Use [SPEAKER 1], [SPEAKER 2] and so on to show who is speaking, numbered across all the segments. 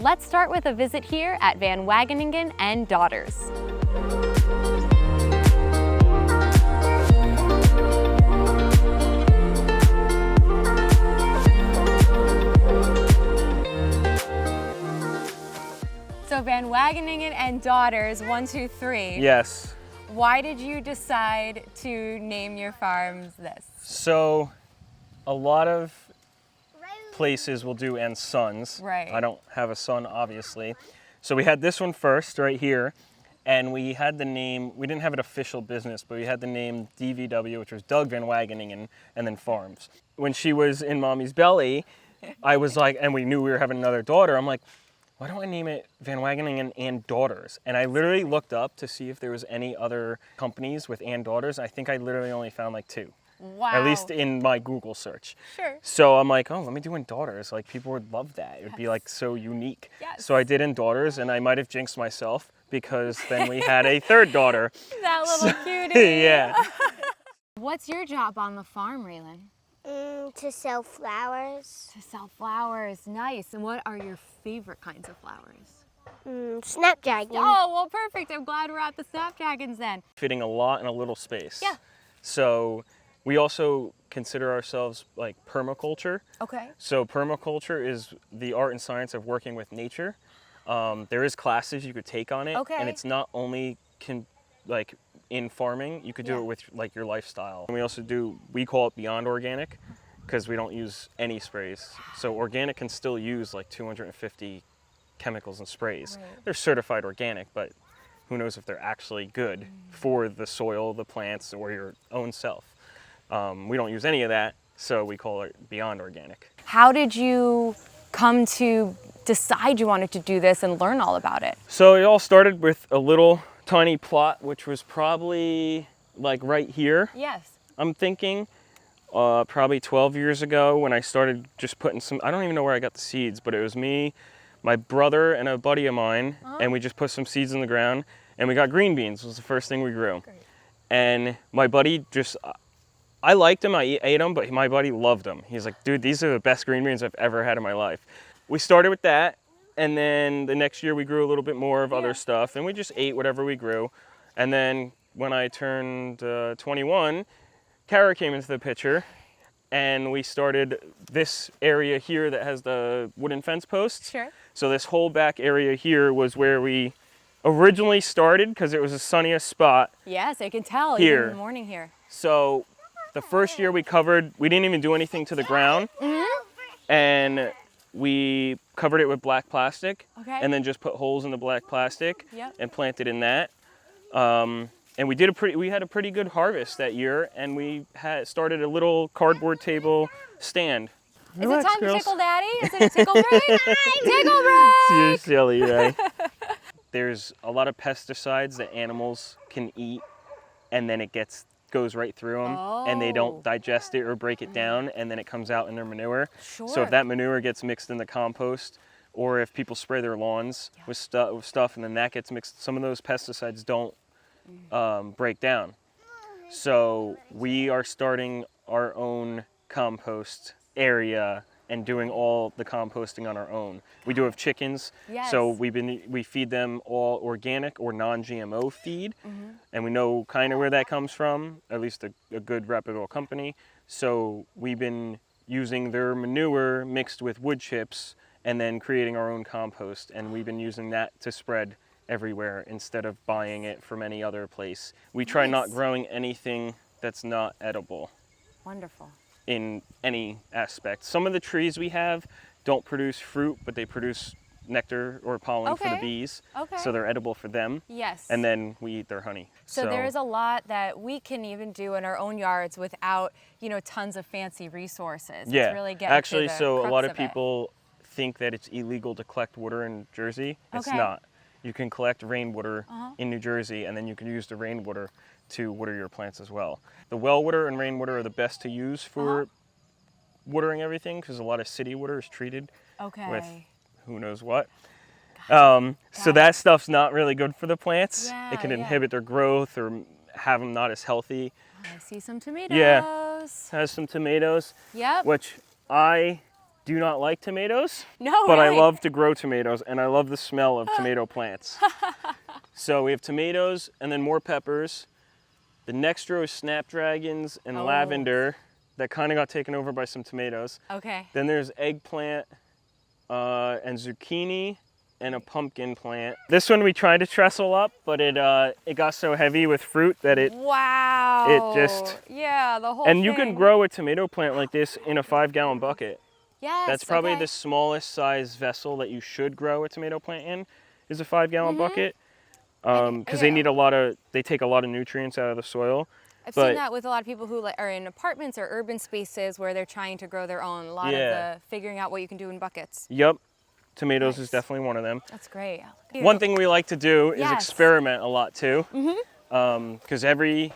[SPEAKER 1] Let's start with a visit here at Van Wageningen Daughters. So Van Wageningen Daughters, 1, 2, 3.
[SPEAKER 2] Yes.
[SPEAKER 1] Why did you decide to name your farms this?
[SPEAKER 2] So a lot of places will do and sons.
[SPEAKER 1] Right.
[SPEAKER 2] I don't have a son, obviously. So we had this one first right here, and we had the name, we didn't have an official business, but we had the name DVW, which was Doug Van Wageningen, and then Farms. When she was in mommy's belly, I was like, and we knew we were having another daughter, I'm like, why don't I name it Van Wageningen and Daughters? And I literally looked up to see if there was any other companies with and daughters. I think I literally only found like 2.
[SPEAKER 1] Wow.
[SPEAKER 2] At least in my Google search.
[SPEAKER 1] Sure.
[SPEAKER 2] So I'm like, oh, let me do in Daughters. Like, people would love that. It would be like so unique.
[SPEAKER 1] Yes.
[SPEAKER 2] So I did in Daughters, and I might have jinxed myself because then we had a third daughter.
[SPEAKER 1] That little cutie.
[SPEAKER 2] Yeah.
[SPEAKER 1] What's your job on the farm, Raylan?
[SPEAKER 3] To sell flowers.
[SPEAKER 1] To sell flowers. Nice. And what are your favorite kinds of flowers?
[SPEAKER 3] Snapdragon.
[SPEAKER 1] Oh, well, perfect. I'm glad we're at the Snapdragons then.
[SPEAKER 2] Fitting a lot in a little space.
[SPEAKER 1] Yeah.
[SPEAKER 2] So we also consider ourselves like permaculture.
[SPEAKER 1] Okay.
[SPEAKER 2] So permaculture is the art and science of working with nature. There is classes you could take on it.
[SPEAKER 1] Okay.
[SPEAKER 2] And it's not only like in farming, you could do it with like your lifestyle. And we also do, we call it beyond organic because we don't use any sprays. So organic can still use like 250 chemicals and sprays.
[SPEAKER 1] Right.
[SPEAKER 2] They're certified organic, but who knows if they're actually good for the soil, the plants, or your own self. We don't use any of that, so we call it beyond organic.
[SPEAKER 1] How did you come to decide you wanted to do this and learn all about it?
[SPEAKER 2] So it all started with a little tiny plot, which was probably like right here.
[SPEAKER 1] Yes.
[SPEAKER 2] I'm thinking probably 12 years ago when I started just putting some, I don't even know where I got the seeds, but it was me, my brother, and a buddy of mine, and we just put some seeds in the ground, and we got green beans was the first thing we grew.
[SPEAKER 1] Great.
[SPEAKER 2] And my buddy just, I liked them, I ate them, but my buddy loved them. He's like, dude, these are the best green beans I've ever had in my life. We started with that, and then the next year we grew a little bit more of other stuff, and we just ate whatever we grew. And then when I turned 21, Kara came into the picture, and we started this area here that has the wooden fence posts.
[SPEAKER 1] Sure.
[SPEAKER 2] So this whole back area here was where we originally started because it was the sunniest spot.
[SPEAKER 1] Yes, I can tell
[SPEAKER 2] Here.
[SPEAKER 1] even in the morning here.
[SPEAKER 2] So the first year we didn't even do anything to the ground. And we covered it with black plastic.
[SPEAKER 1] Okay.
[SPEAKER 2] And then just put holes in the black plastic
[SPEAKER 1] Yep.
[SPEAKER 2] and planted in that. And we had a pretty good harvest that year, and we started a little cardboard table stand.
[SPEAKER 1] Is it time to tickle daddy? Is it a tickle break? Tickle break!
[SPEAKER 2] You're silly, right? There's a lot of pesticides that animals can eat, and then it goes right through them, and they don't digest it or break it down, and then it comes out in their manure.
[SPEAKER 1] Sure.
[SPEAKER 2] So if that manure gets mixed in the compost, or if people spray their lawns with stuff, and then that gets mixed, some of those pesticides don't break down. So we are starting our own compost area and doing all the composting on our own. We do have chickens, so we feed them all organic or non-GMO feed, and we know kind of where that comes from, at least a good reputable company. So we've been using their manure mixed with wood chips and then creating our own compost, and we've been using that to spread everywhere instead of buying it from any other place. We try not growing anything that's not edible.
[SPEAKER 1] Wonderful.
[SPEAKER 2] In any aspect. Some of the trees we have don't produce fruit, but they produce nectar or pollen for the bees.
[SPEAKER 1] Okay.
[SPEAKER 2] So they're edible for them.
[SPEAKER 1] Yes.
[SPEAKER 2] And then we eat their honey.
[SPEAKER 1] So there's a lot that we can even do in our own yards without, tons of fancy resources.
[SPEAKER 2] Yeah.
[SPEAKER 1] It's really getting
[SPEAKER 2] Actually,
[SPEAKER 1] to the
[SPEAKER 2] so a
[SPEAKER 1] crux
[SPEAKER 2] lot of
[SPEAKER 1] it.
[SPEAKER 2] people think that it's illegal to collect water in Jersey. It's
[SPEAKER 1] Okay.
[SPEAKER 2] not. You can collect rainwater in New Jersey, and then you can use the rainwater to water your plants as well. The well water and rainwater are the best to use for watering everything, because a lot of city water is treated with who knows what. So that stuff's not really good for the plants. It can inhibit their growth or have them not as healthy.
[SPEAKER 1] I see some tomatoes.
[SPEAKER 2] Yeah. Has some tomatoes,
[SPEAKER 1] Yep.
[SPEAKER 2] which I do not like tomatoes,
[SPEAKER 1] No,
[SPEAKER 2] but
[SPEAKER 1] really?
[SPEAKER 2] I love to grow tomatoes, and I love the smell of tomato plants. So we have tomatoes and then more peppers. The next row is snapdragons and
[SPEAKER 1] Oh.
[SPEAKER 2] lavender that kind of got taken over by some tomatoes.
[SPEAKER 1] Okay.
[SPEAKER 2] Then there's eggplant and zucchini and a pumpkin plant. This one we tried to trestle up, but it got so heavy with fruit that
[SPEAKER 1] Wow.
[SPEAKER 2] just-
[SPEAKER 1] Yeah, the whole
[SPEAKER 2] and
[SPEAKER 1] thing.
[SPEAKER 2] you can grow a tomato plant like this in a 5-gallon bucket.
[SPEAKER 1] Yes.
[SPEAKER 2] That's probably
[SPEAKER 1] okay.
[SPEAKER 2] the smallest size vessel that you should grow a tomato plant in, is a 5-gallon bucket. Because they take a lot of nutrients out of the soil.
[SPEAKER 1] I've
[SPEAKER 2] but-
[SPEAKER 1] seen that with a lot of people who are in apartments or urban spaces where they're trying to grow their own. A lot of the figuring out what you can do in buckets.
[SPEAKER 2] Yep, tomatoes is
[SPEAKER 1] Nice.
[SPEAKER 2] definitely one of them.
[SPEAKER 1] That's great.
[SPEAKER 2] One thing we like to do is
[SPEAKER 1] Yes.
[SPEAKER 2] experiment a lot too. Because every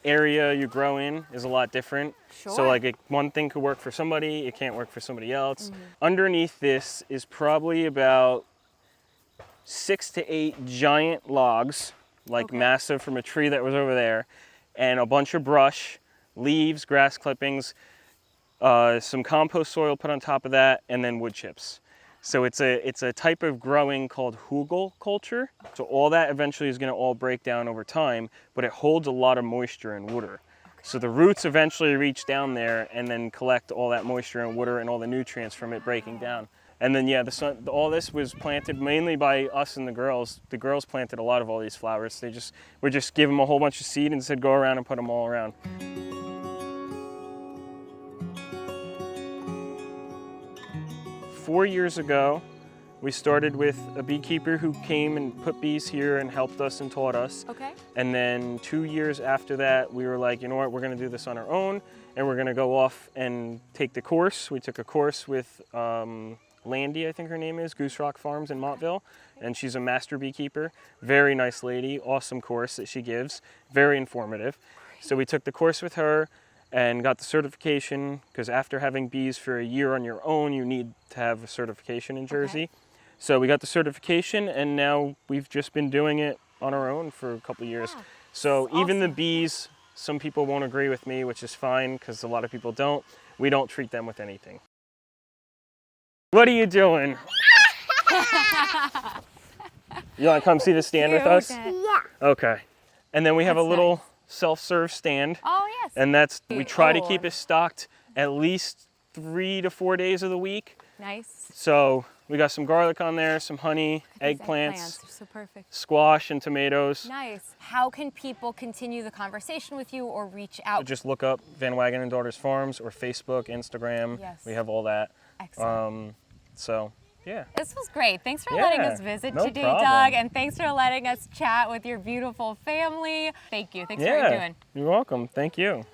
[SPEAKER 2] area you grow in is a lot different. So
[SPEAKER 1] Sure.
[SPEAKER 2] like one thing could work for somebody, it can't work for somebody else. Underneath this is probably about 6 to 8 giant logs, like
[SPEAKER 1] Okay.
[SPEAKER 2] massive from a tree that was over there, and a bunch of brush, leaves, grass clippings, some compost soil put on top of that, and then wood chips. So it's a type of growing called hugel culture. So all that eventually is going to all break down over time, but it holds a lot of moisture and water. So the roots eventually reach down there and then collect all that moisture and water and all the nutrients from it breaking down. And then all this was planted mainly by us and the girls. The girls planted a lot of all these flowers. We just give them a whole bunch of seed and said go around and put them all around. Four years ago, we started with a beekeeper who came and put bees here and helped us and taught us.
[SPEAKER 1] Okay.
[SPEAKER 2] And then 2 years after that, we were like, you know what, we're gonna do this on our own, and we're gonna go off and take the course. We took a course with Landy, I think her name is, Goose Rock Farms in Montville, and she's a master beekeeper. Very nice lady, awesome course that she gives, very informative. So we took the course with her and got the certification, because after having bees for a year on your own, you need to have a certification in Jersey. So we got the certification, and now we've just been doing it on our own for a couple of years.
[SPEAKER 1] Wow.
[SPEAKER 2] So even the
[SPEAKER 1] Awesome.
[SPEAKER 2] bees, some people won't agree with me, which is fine, because a lot of people don't. We don't treat them with anything. What are you doing? You want to come see the stand with us?
[SPEAKER 1] Cute.
[SPEAKER 3] Yeah.
[SPEAKER 2] Okay. And then we have
[SPEAKER 1] That's
[SPEAKER 2] a little
[SPEAKER 1] nice.
[SPEAKER 2] self-serve stand,
[SPEAKER 1] Oh, yes.
[SPEAKER 2] and we try to
[SPEAKER 1] Oh.
[SPEAKER 2] keep it stocked at least 3 to 4 days of the week.
[SPEAKER 1] Nice.
[SPEAKER 2] So we got some garlic on there, some honey,
[SPEAKER 1] These
[SPEAKER 2] eggplants,
[SPEAKER 1] They're so perfect.
[SPEAKER 2] squash, and tomatoes.
[SPEAKER 1] Nice. How can people continue the conversation with you or reach out?
[SPEAKER 2] Just look up Wageningen Daughters Farms or Facebook, Instagram.
[SPEAKER 1] Yes.
[SPEAKER 2] We have all that.
[SPEAKER 1] Excellent.
[SPEAKER 2] So, yeah.
[SPEAKER 1] This was great. Thanks for letting
[SPEAKER 2] Yeah,
[SPEAKER 1] us visit
[SPEAKER 2] no
[SPEAKER 1] today,
[SPEAKER 2] problem.
[SPEAKER 1] Doug, and thanks for letting us chat with your beautiful family. Thank you. Thanks for what you're doing.
[SPEAKER 2] You're welcome. Thank you.